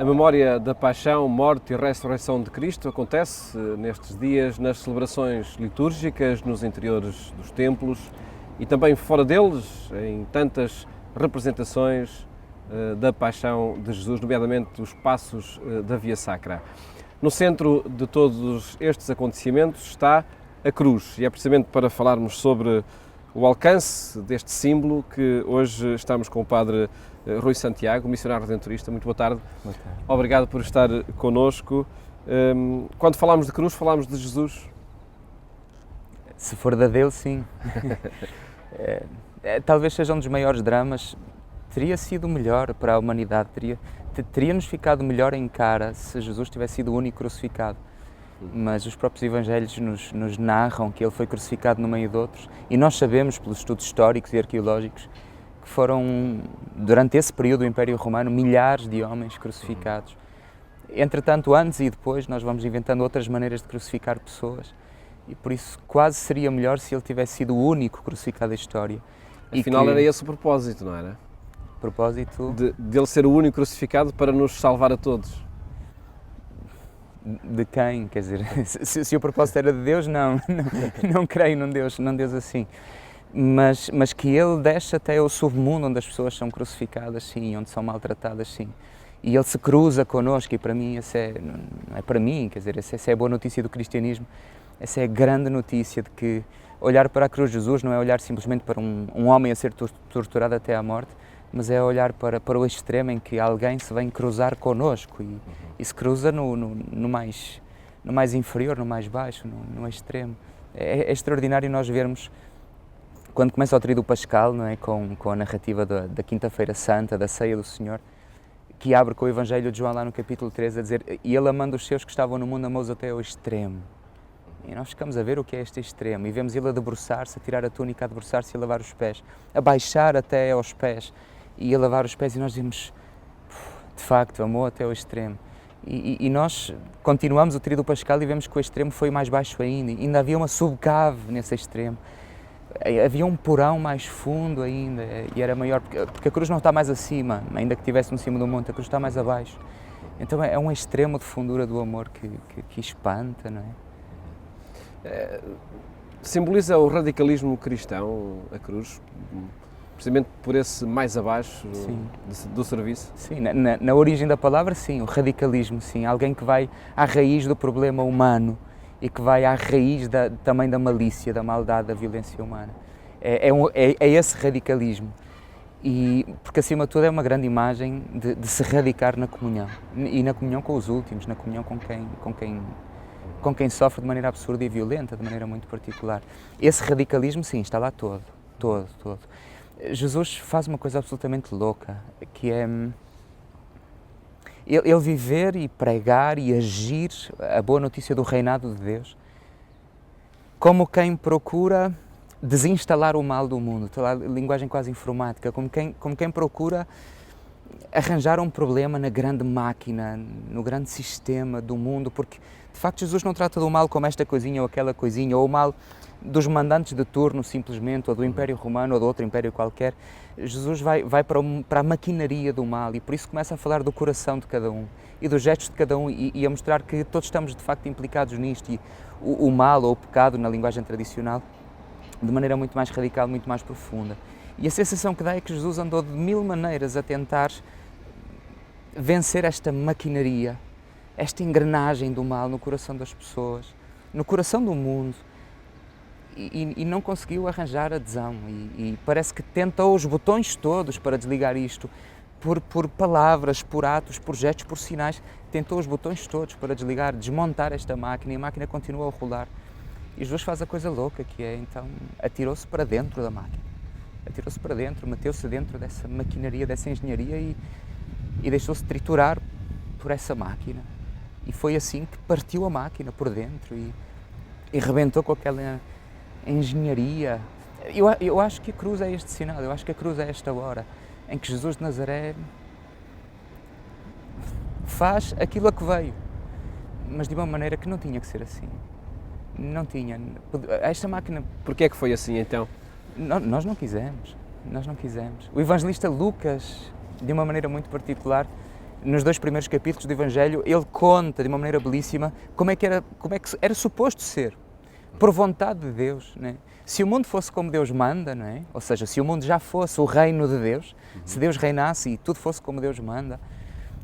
memória da paixão, morte e ressurreição de Cristo acontece nestes dias nas celebrações litúrgicas, nos interiores dos templos e também fora deles, em tantas representações da paixão de Jesus, nomeadamente os passos da Via Sacra. No centro de todos estes acontecimentos está a cruz e é precisamente para falarmos sobre o alcance deste símbolo que hoje estamos com o Padre Rui Santiago, missionário redentorista. Muito boa tarde. Boa tarde. Obrigado por estar connosco. Quando falamos de cruz, falamos de Jesus? Se for da dele, sim. Talvez seja um dos maiores dramas. Teria sido melhor para a humanidade, teria-nos ficado melhor em cara se Jesus tivesse sido o único crucificado. Mas os próprios Evangelhos nos narram que ele foi crucificado no meio de outros e nós sabemos, pelos estudos históricos e arqueológicos, que foram, durante esse período do Império Romano, milhares de homens crucificados. Entretanto, antes e depois, nós vamos inventando outras maneiras de crucificar pessoas e por isso quase seria melhor se ele tivesse sido o único crucificado da história. Afinal, era esse o propósito, não era? Propósito de ele ser o único crucificado para nos salvar a todos. De quem? Quer dizer, se o propósito era de Deus, não creio num Deus assim. Mas que ele desce até ao submundo onde as pessoas são crucificadas, sim, onde são maltratadas, sim. E ele se cruza connosco e para mim, não é para mim, quer dizer, essa é a boa notícia do cristianismo, essa é a grande notícia de que olhar para a cruz de Jesus não é olhar simplesmente para um homem a ser torturado até à morte, mas é olhar para o extremo em que alguém se vem cruzar connosco e se cruza no mais inferior, no mais baixo, no extremo. É extraordinário nós vermos, quando começa o Tríduo Pascal, não é? com a narrativa da Quinta-feira Santa, da Ceia do Senhor, que abre com o Evangelho de João lá no capítulo 3, a dizer: e ele amando os seus que estavam no mundo, amou-os até ao extremo. E nós ficamos a ver o que é este extremo e vemos ele a debruçar-se, a tirar a túnica, a debruçar-se e a lavar os pés, a baixar até aos pés e a lavar os pés, e nós dizemos, de facto, amou até ao extremo. E nós continuamos o Tríduo Pascal e vemos que o extremo foi mais baixo ainda havia uma subcave nesse extremo, havia um porão mais fundo ainda e era maior, porque a cruz não está mais acima, ainda que estivesse no cimo do monte, a cruz está mais abaixo. Então é um extremo de fundura do amor que espanta, não é? Simboliza o radicalismo cristão, a cruz, precisamente por esse mais abaixo do serviço? Sim, na origem da palavra, sim, o radicalismo, sim, alguém que vai à raiz do problema humano e que vai à raiz também da malícia, da maldade, da violência humana. É esse radicalismo, porque acima de tudo é uma grande imagem de se radicar na comunhão, e na comunhão com os últimos, na comunhão com quem sofre de maneira absurda e violenta, de maneira muito particular. Esse radicalismo, sim, está lá todo. Jesus faz uma coisa absolutamente louca, que é ele viver e pregar e agir a boa notícia do reinado de Deus, como quem procura desinstalar o mal do mundo, toda a linguagem quase informática, como quem procura arranjar um problema na grande máquina, no grande sistema do mundo, porque de facto Jesus não trata do mal como esta coisinha ou aquela coisinha, ou o mal dos mandantes de turno simplesmente, ou do Império Romano ou de outro império qualquer. Jesus vai para a maquinaria do mal e por isso começa a falar do coração de cada um e dos gestos de cada um e a mostrar que todos estamos de facto implicados nisto, e o mal ou o pecado na linguagem tradicional de maneira muito mais radical, muito mais profunda. E a sensação que dá é que Jesus andou de mil maneiras a tentar vencer esta maquinaria, esta engrenagem do mal no coração das pessoas, no coração do mundo, e não conseguiu arranjar adesão e parece que tentou os botões todos para desligar isto, por palavras, por atos, por gestos, por sinais, tentou os botões todos para desmontar esta máquina, e a máquina continua a rolar. E Jesus faz a coisa louca, que é então atirou-se para dentro da máquina, atirou-se para dentro, meteu-se dentro dessa maquinaria, dessa engenharia e deixou-se triturar por essa máquina. E foi assim que partiu a máquina por dentro e rebentou com aquela engenharia. Eu acho que a cruz é este sinal, eu acho que a cruz é esta hora em que Jesus de Nazaré faz aquilo a que veio, mas de uma maneira que não tinha que ser assim. Não tinha. Esta máquina... Porquê é que foi assim então? Nós não quisemos. O evangelista Lucas, de uma maneira muito particular, nos 2 primeiros capítulos do Evangelho, ele conta de uma maneira belíssima como é que era suposto ser, por vontade de Deus, não é? Se o mundo fosse como Deus manda, não é? Ou seja, se o mundo já fosse o reino de Deus, se Deus reinasse e tudo fosse como Deus manda,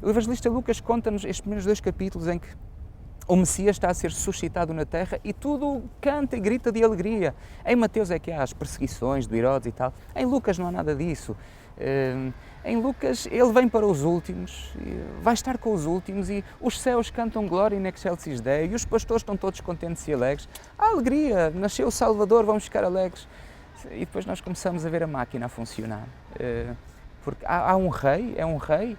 o evangelista Lucas conta-nos estes primeiros 2 capítulos em que o Messias está a ser suscitado na terra e tudo canta e grita de alegria. Em Mateus é que há as perseguições do Herodes e tal. Em Lucas não há nada disso. Em Lucas ele vem para os últimos, vai estar com os últimos e os céus cantam glória in excelsis Dei e os pastores estão todos contentes e alegres. Há alegria, nasceu o Salvador, vamos ficar alegres. E depois nós começamos a ver a máquina a funcionar. Porque há um rei, é um rei.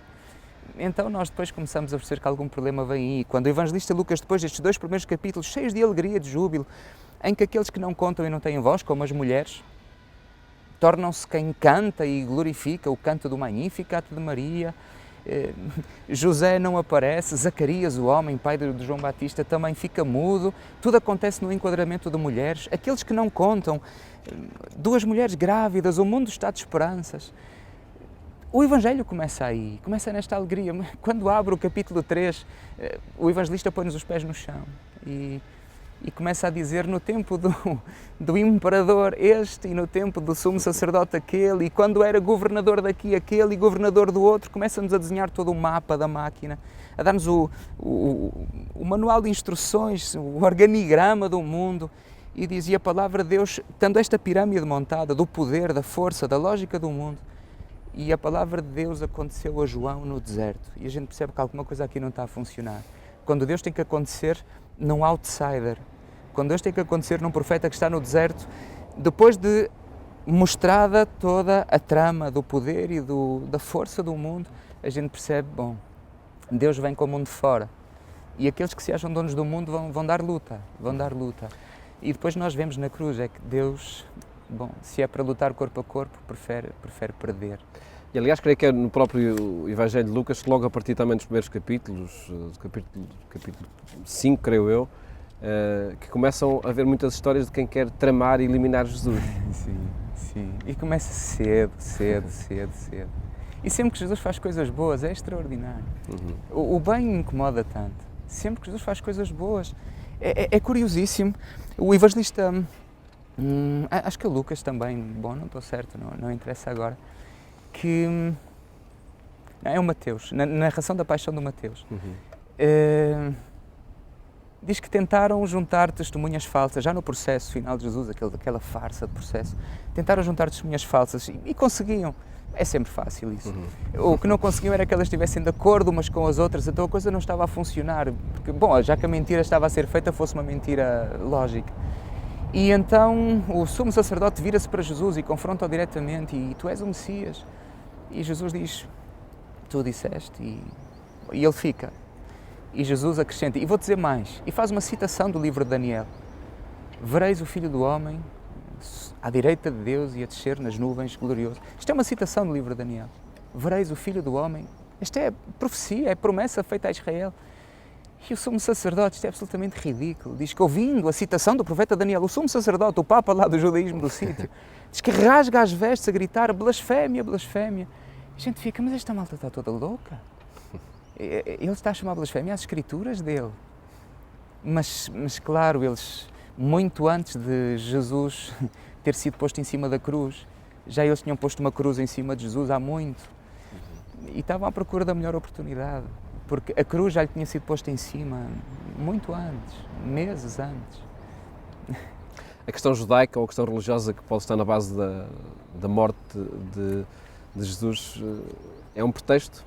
Então nós depois começamos a perceber que algum problema vem aí. Quando o evangelista Lucas, depois destes 2 primeiros capítulos, cheios de alegria, de júbilo, em que aqueles que não contam e não têm voz, como as mulheres, tornam-se quem canta e glorifica o canto do Magnificat de Maria. José não aparece, Zacarias, o homem, pai de João Batista, também fica mudo. Tudo acontece no enquadramento de mulheres. Aqueles que não contam, 2 mulheres grávidas, o mundo está de esperanças. O Evangelho começa aí, começa nesta alegria. Quando abre o capítulo 3, o evangelista põe-nos os pés no chão e começa a dizer no tempo do imperador este e no tempo do sumo sacerdote aquele e quando era governador daqui aquele e governador do outro, começa-nos a desenhar todo o mapa da máquina, a dar-nos o manual de instruções, o organigrama do mundo e dizia a palavra de Deus, tendo esta pirâmide montada do poder, da força, da lógica do mundo. E a palavra de Deus aconteceu a João no deserto. E a gente percebe que alguma coisa aqui não está a funcionar. Quando Deus tem que acontecer num outsider, quando Deus tem que acontecer num profeta que está no deserto, depois de mostrada toda a trama do poder e da força do mundo, a gente percebe, bom, Deus vem com o mundo de fora. E aqueles que se acham donos do mundo vão dar luta, E depois nós vemos na cruz, é que Deus... Bom, se é para lutar corpo a corpo, prefere perder. E aliás, creio que é no próprio Evangelho de Lucas, que logo a partir também dos primeiros capítulos, do capítulo 5, creio eu, que começam a haver muitas histórias de quem quer tramar e eliminar Jesus. Sim. E começa cedo. E sempre que Jesus faz coisas boas, é extraordinário. O bem me incomoda tanto. Sempre que Jesus faz coisas boas, é curiosíssimo. O evangelista... acho que o Lucas também, bom, não estou certo, não interessa agora, que é o Mateus, na narração da paixão do Mateus, diz que tentaram juntar testemunhas falsas, já no processo final de Jesus, aquela farsa de processo, tentaram juntar testemunhas falsas e conseguiam. É sempre fácil isso. O que não conseguiam era que elas estivessem de acordo umas com as outras, então a coisa não estava a funcionar, porque, bom, já que a mentira estava a ser feita, fosse uma mentira lógica. E então o sumo sacerdote vira-se para Jesus e confronta-o diretamente e tu és o Messias. E Jesus diz, tu disseste, e ele fica. E Jesus acrescenta, e vou dizer mais, e faz uma citação do livro de Daniel. Vereis o Filho do Homem à direita de Deus e a descer nas nuvens glorioso. Isto é uma citação do livro de Daniel. Vereis o Filho do Homem. Isto é profecia, é promessa feita a Israel. E o sumo sacerdote, isto é absolutamente ridículo, diz que ouvindo a citação do profeta Daniel, o sumo sacerdote, o papa lá do judaísmo do sítio, diz que rasga as vestes a gritar blasfémia, blasfémia. A gente fica, mas esta malta está toda louca. Ele está a chamar blasfémia às escrituras dele. Mas claro, eles, muito antes de Jesus ter sido posto em cima da cruz, já eles tinham posto uma cruz em cima de Jesus há muito. E estavam à procura da melhor oportunidade. Porque a cruz já lhe tinha sido posta em cima muito antes, meses antes. A questão judaica ou a questão religiosa que pode estar na base da morte de Jesus é um pretexto?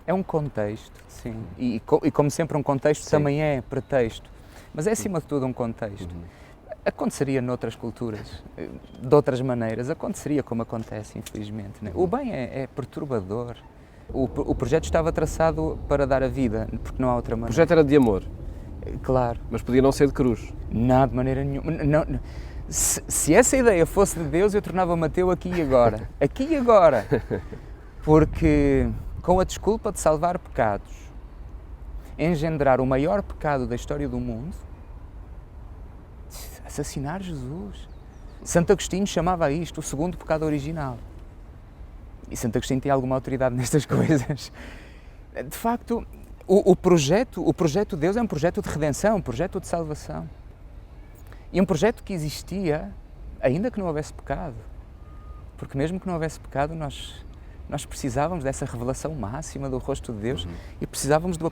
É um contexto, sim. E como sempre um contexto também é pretexto. Mas é acima de tudo um contexto. Aconteceria noutras culturas, de outras maneiras, aconteceria como acontece, infelizmente. Né? O bem é perturbador. O projeto estava traçado para dar a vida, porque não há outra maneira. O projeto era de amor? Claro. Mas podia não ser de cruz? Não, de maneira nenhuma. Não. Se essa ideia fosse de Deus, eu tornava-me ateu aqui e agora. Aqui e agora. Porque, com a desculpa de salvar pecados, engendrar o maior pecado da história do mundo, assassinar Jesus. Santo Agostinho chamava isto o segundo pecado original. E Santo Agostinho tem alguma autoridade nestas coisas. De facto, o projeto de Deus é um projeto de redenção, um projeto de salvação. E um projeto que existia ainda que não houvesse pecado. Porque mesmo que não houvesse pecado, nós precisávamos dessa revelação máxima do rosto de Deus e precisávamos do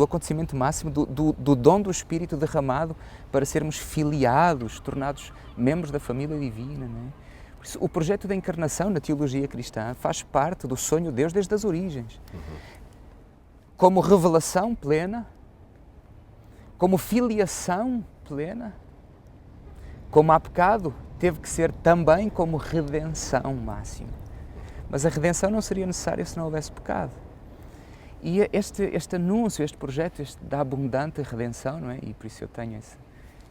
acontecimento máximo, do dom do Espírito derramado para sermos filiados, tornados membros da família divina. Não é? Por isso, o projeto da encarnação na teologia cristã faz parte do sonho de Deus desde as origens. Como revelação plena, como filiação plena, como há pecado, teve que ser também como redenção máxima. Mas a redenção não seria necessária se não houvesse pecado. E este anúncio, este projeto da abundante redenção, não é? E por isso eu tenho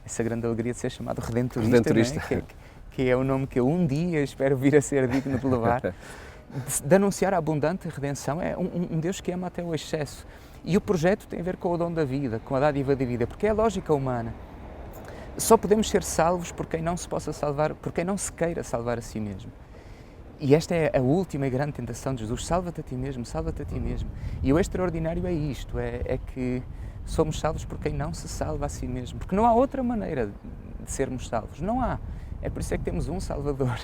essa grande alegria de ser chamado Redentorista. Não é? Que é o nome que eu um dia espero vir a ser digno de levar. De anunciar a abundante redenção, é um Deus que ama até o excesso. E o projeto tem a ver com o dom da vida, com a dádiva da vida, porque é a lógica humana. Só podemos ser salvos por quem não se possa salvar, por quem não se queira salvar a si mesmo. E esta é a última e grande tentação de Jesus: salva-te a ti mesmo, salva-te a ti mesmo. E o extraordinário é isto, é que somos salvos por quem não se salva a si mesmo, porque não há outra maneira de sermos salvos, não há. É por isso é que temos um Salvador,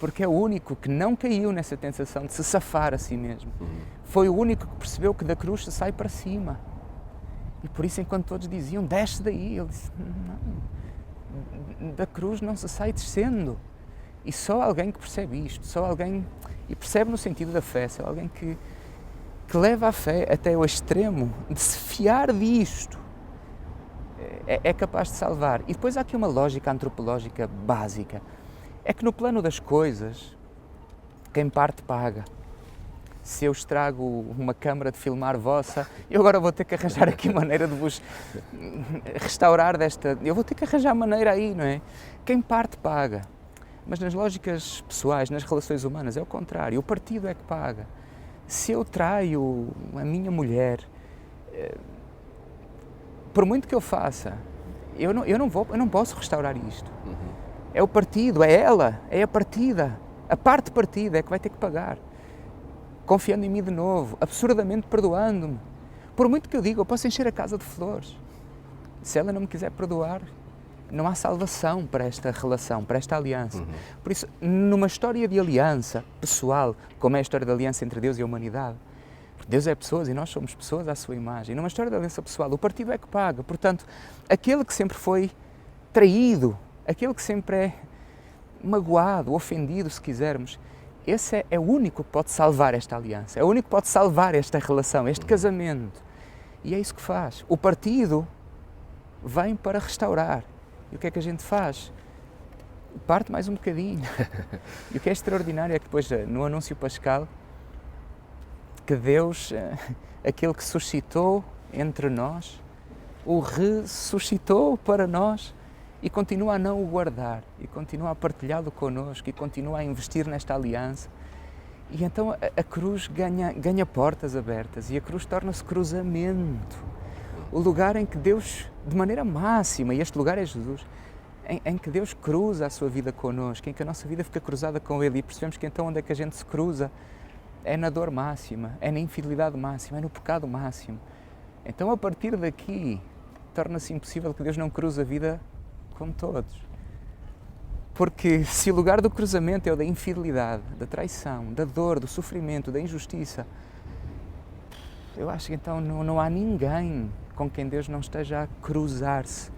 porque é o único que não caiu nessa tentação de se safar a si mesmo. Foi o único que percebeu que da cruz se sai para cima. E por isso, enquanto todos diziam, desce daí, ele disse, não, da cruz não se sai descendo. E só alguém que percebe isto, só alguém, e percebe no sentido da fé, só alguém que leva a fé até o extremo de se fiar disto, é capaz de salvar. E depois há aqui uma lógica antropológica básica, é que no plano das coisas, quem parte paga. Se eu estrago uma câmara de filmar vossa, eu agora vou ter que arranjar aqui maneira de vos restaurar desta... Eu vou ter que arranjar maneira aí, não é? Quem parte paga. Mas nas lógicas pessoais, nas relações humanas, é o contrário. O partido é que paga. Se eu traio a minha mulher, por muito que eu faça, eu não posso restaurar isto. É o partido, é ela, é a partida. A parte partida é que vai ter que pagar. Confiando em mim de novo, absurdamente perdoando-me. Por muito que eu diga, eu posso encher a casa de flores. Se ela não me quiser perdoar, não há salvação para esta relação, para esta aliança. Por isso, numa história de aliança pessoal, como é a história da aliança entre Deus e a humanidade, porque Deus é pessoas e nós somos pessoas à sua imagem, numa história de aliança pessoal, o partido é que paga. Portanto, aquele que sempre foi traído, aquele que sempre é magoado, ofendido, se quisermos, esse é o único que pode salvar esta aliança, é o único que pode salvar esta relação, este casamento. E é isso que faz. O partido vem para restaurar. E o que é que a gente faz? Parte mais um bocadinho. E o que é extraordinário é que depois, no anúncio pascal, que Deus, aquele que suscitou entre nós, o ressuscitou para nós e continua a não o guardar, e continua a partilhá-lo connosco, e continua a investir nesta aliança. E então a cruz ganha portas abertas, e a cruz torna-se cruzamento. O lugar em que Deus, de maneira máxima, e este lugar é Jesus, em que Deus cruza a sua vida connosco, em que a nossa vida fica cruzada com Ele, e percebemos que então onde é que a gente se cruza é na dor máxima, é na infidelidade máxima, é no pecado máximo. Então a partir daqui torna-se impossível que Deus não cruze a vida com todos. Porque se o lugar do cruzamento é o da infidelidade, da traição, da dor, do sofrimento, da injustiça, eu acho que então não há ninguém com quem Deus não esteja a cruzar-se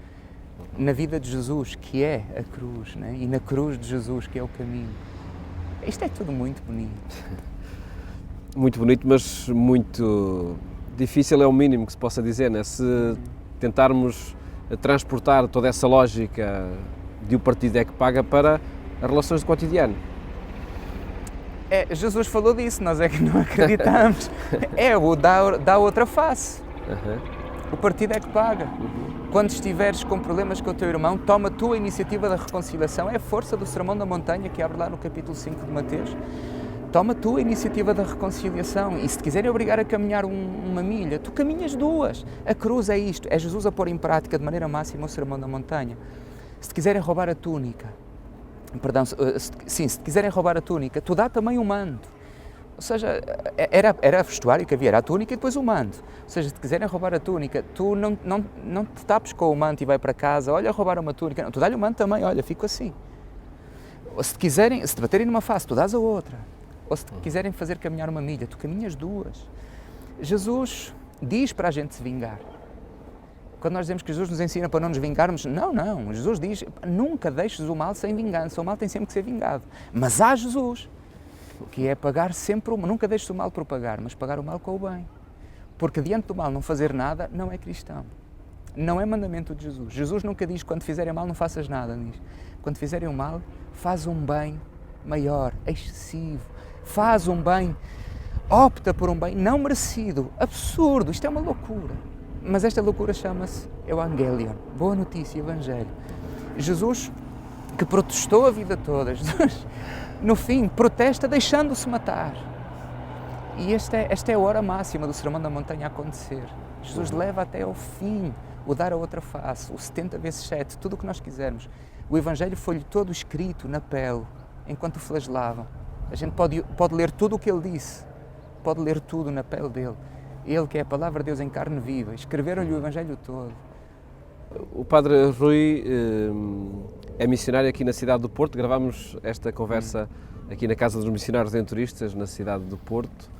na vida de Jesus, que é a cruz, né? E na cruz de Jesus, que é o caminho. Isto é tudo muito bonito. Muito bonito, mas muito difícil é o mínimo que se possa dizer, né? Se tentarmos transportar toda essa lógica de o partido é que paga para as relações do cotidiano. Jesus falou disso, nós é que não acreditamos. É o dá outra face. O partido é que paga. Quando estiveres com problemas com o teu irmão, toma tu a iniciativa da reconciliação. É a força do Sermão da Montanha, que abre lá no capítulo 5 de Mateus. Toma tu a iniciativa da reconciliação. E se te quiserem obrigar a caminhar uma milha, tu caminhas duas. A cruz é isto, é Jesus a pôr em prática de maneira máxima o Sermão da Montanha. Se te quiserem roubar a túnica, se te quiserem roubar a túnica, tu dá também o manto. Ou seja, era a vestuário que havia, era a túnica e depois o manto. Ou seja, se te quiserem roubar a túnica, tu não te tapes com o manto e vai para casa, olha, roubar uma túnica. Não, tu dá-lhe o manto também, olha, fico assim. Ou se te baterem numa face, tu dás a outra. Ou se te quiserem fazer caminhar uma milha, tu caminhas duas. Jesus diz para a gente se vingar. Quando nós dizemos que Jesus nos ensina para não nos vingarmos, não. Jesus diz, nunca deixes o mal sem vingança. O mal tem sempre que ser vingado. Mas há Jesus, que é pagar sempre o mal. Nunca deixes o mal propagar, mas pagar o mal com o bem. Porque diante do mal não fazer nada não é cristão. Não é mandamento de Jesus. Jesus nunca diz, quando fizerem mal não faças nada. Diz, quando fizerem o mal, faz um bem maior, excessivo. Faz um bem, opta por um bem não merecido, absurdo. Isto é uma loucura. Mas esta loucura chama-se Evangelion, boa notícia, Evangelho. Jesus, que protestou a vida toda, Jesus, no fim, protesta deixando-se matar. E esta é a hora máxima do Sermão da Montanha a acontecer. Jesus leva até ao fim o dar a outra face, o 70 vezes 7, tudo o que nós quisermos. O Evangelho foi-lhe todo escrito na pele, enquanto o flagelavam. A gente pode ler tudo o que ele disse, pode ler tudo na pele dele. Ele, que é a Palavra de Deus em carne viva, escreveram-lhe o Evangelho todo. O Padre Rui é missionário aqui na cidade do Porto. Gravámos esta conversa aqui na Casa dos Missionários Redentoristas, na cidade do Porto,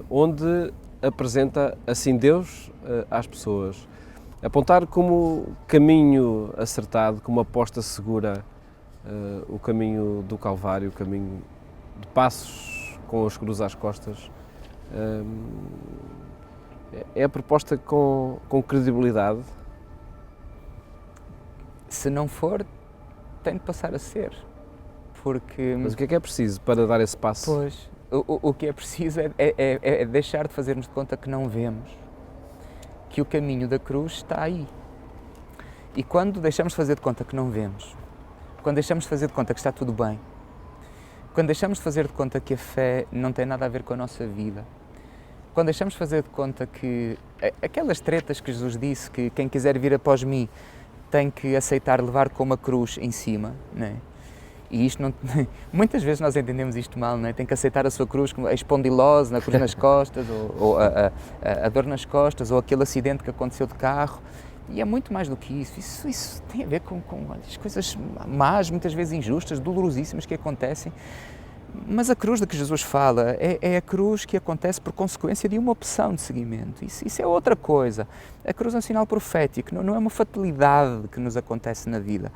onde apresenta assim Deus às pessoas. Apontar como caminho acertado, como aposta segura, o caminho do Calvário, o caminho de passos com as cruzes às costas. É a proposta com credibilidade? Se não for, tem de passar a ser. Porque... Mas o que é preciso para dar esse passo? Pois, o que é preciso é deixar de fazermos de conta que não vemos, que o caminho da cruz está aí. E quando deixamos de fazer de conta que não vemos, quando deixamos de fazer de conta que está tudo bem, quando deixamos de fazer de conta que a fé não tem nada a ver com a nossa vida, quando deixamos de fazer de conta que aquelas tretas que Jesus disse, que quem quiser vir após mim tem que aceitar levar com uma cruz em cima, não é? E isto não, muitas vezes nós entendemos isto mal, não é? Tem que aceitar a sua cruz, a espondilose, a cruz nas costas, ou a dor nas costas, ou aquele acidente que aconteceu de carro. E é muito mais do que isso. Isso tem a ver com as coisas más, muitas vezes injustas, dolorosíssimas que acontecem. Mas a cruz de que Jesus fala é a cruz que acontece por consequência de uma opção de seguimento. Isso é outra coisa. A cruz é um sinal profético, não é uma fatalidade que nos acontece na vida.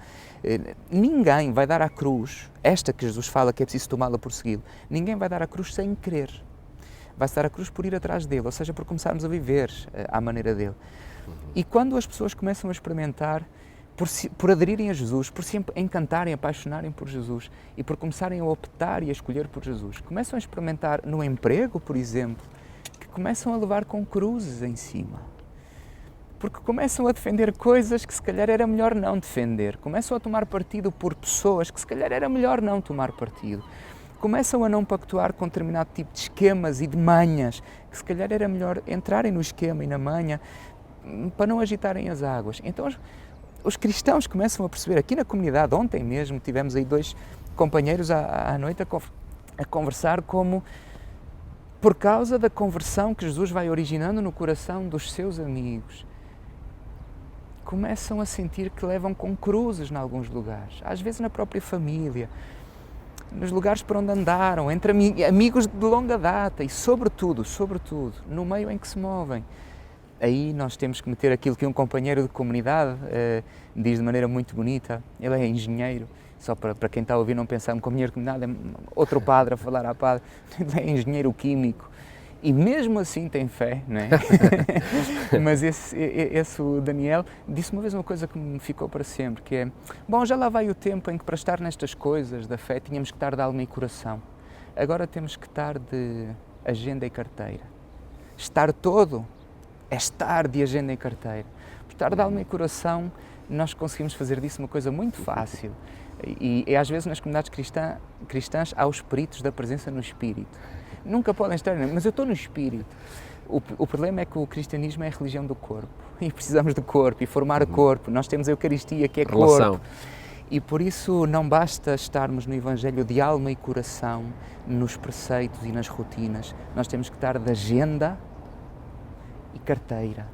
Ninguém vai dar à cruz, esta que Jesus fala que é preciso tomá-la por segui-lo, ninguém vai dar à cruz sem querer. Vai-se dar à cruz por ir atrás dele, ou seja, por começarmos a viver à maneira dele. E quando as pessoas começam a experimentar, por aderirem a Jesus, por se encantarem, apaixonarem por Jesus e por começarem a optar e a escolher por Jesus, começam a experimentar no emprego, por exemplo, que começam a levar com cruzes em cima. Porque começam a defender coisas que se calhar era melhor não defender. Começam a tomar partido por pessoas que se calhar era melhor não tomar partido. Começam a não pactuar com determinado tipo de esquemas e de manhas, que se calhar era melhor entrarem no esquema e na manha para não agitarem as águas. Então os cristãos começam a perceber, aqui na comunidade, ontem mesmo tivemos aí 2 companheiros à noite a conversar como, por causa da conversão que Jesus vai originando no coração dos seus amigos, começam a sentir que levam com cruzes em alguns lugares, às vezes na própria família, nos lugares por onde andaram, entre amigos de longa data e sobretudo, no meio em que se movem. Aí nós temos que meter aquilo que um companheiro de comunidade diz de maneira muito bonita. Ele é engenheiro, só para quem está a ouvir não pensar, um companheiro de comunidade é outro padre a falar à padre. Ele é engenheiro químico e mesmo assim tem fé, não é? Mas esse o Daniel disse uma vez uma coisa que me ficou para sempre, que é: bom, já lá vai o tempo em que para estar nestas coisas da fé tínhamos que estar de alma e coração. Agora temos que estar de agenda e carteira. Estar todo é estar de agenda e carteira. Por estar de alma e coração, nós conseguimos fazer disso uma coisa muito fácil. E às vezes nas comunidades cristãs há os peritos da presença no Espírito. Nunca podem estar, mas eu estou no Espírito. O problema é que o cristianismo é a religião do corpo. E precisamos de corpo e formar corpo. Nós temos a Eucaristia, que é relação. Corpo. E por isso não basta estarmos no Evangelho de alma e coração, nos preceitos e nas rotinas. Nós temos que estar de agenda e carteira,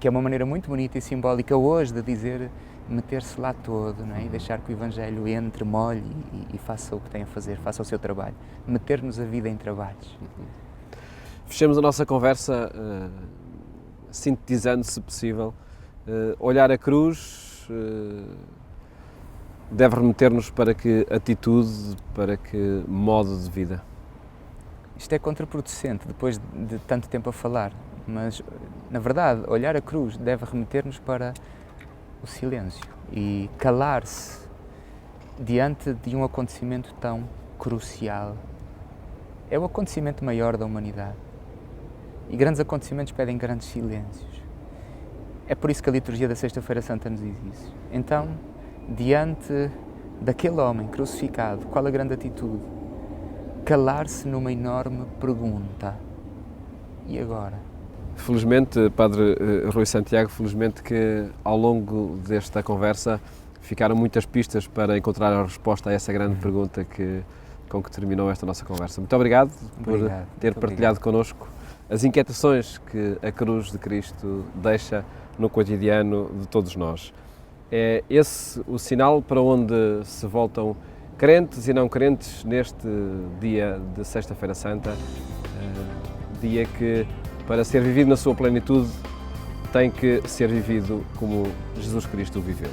que é uma maneira muito bonita e simbólica hoje de dizer meter-se lá todo, não é? E deixar que o Evangelho entre, molhe e faça o que tem a fazer, faça o seu trabalho. Meter-nos a vida em trabalhos. Fechemos a nossa conversa sintetizando, se possível, olhar a cruz deve remeter-nos para que atitude, para que modo de vida? Isto é contraproducente, depois de tanto tempo a falar, mas, na verdade, olhar a cruz deve remeter-nos para o silêncio e calar-se diante de um acontecimento tão crucial. É o acontecimento maior da humanidade. E grandes acontecimentos pedem grandes silêncios. É por isso que a liturgia da Sexta-feira Santa nos diz isso. Então, diante daquele homem crucificado, qual a grande atitude? Calar-se numa enorme pergunta. E agora? Felizmente, Padre Rui Santiago, felizmente que ao longo desta conversa ficaram muitas pistas para encontrar a resposta a essa grande pergunta com que terminou esta nossa conversa. Muito obrigado por ter partilhado connosco as inquietações que a cruz de Cristo deixa no cotidiano de todos nós. É esse o sinal para onde se voltam crentes e não crentes neste dia de Sexta-feira Santa, dia que, para ser vivido na sua plenitude, tem que ser vivido como Jesus Cristo o viveu.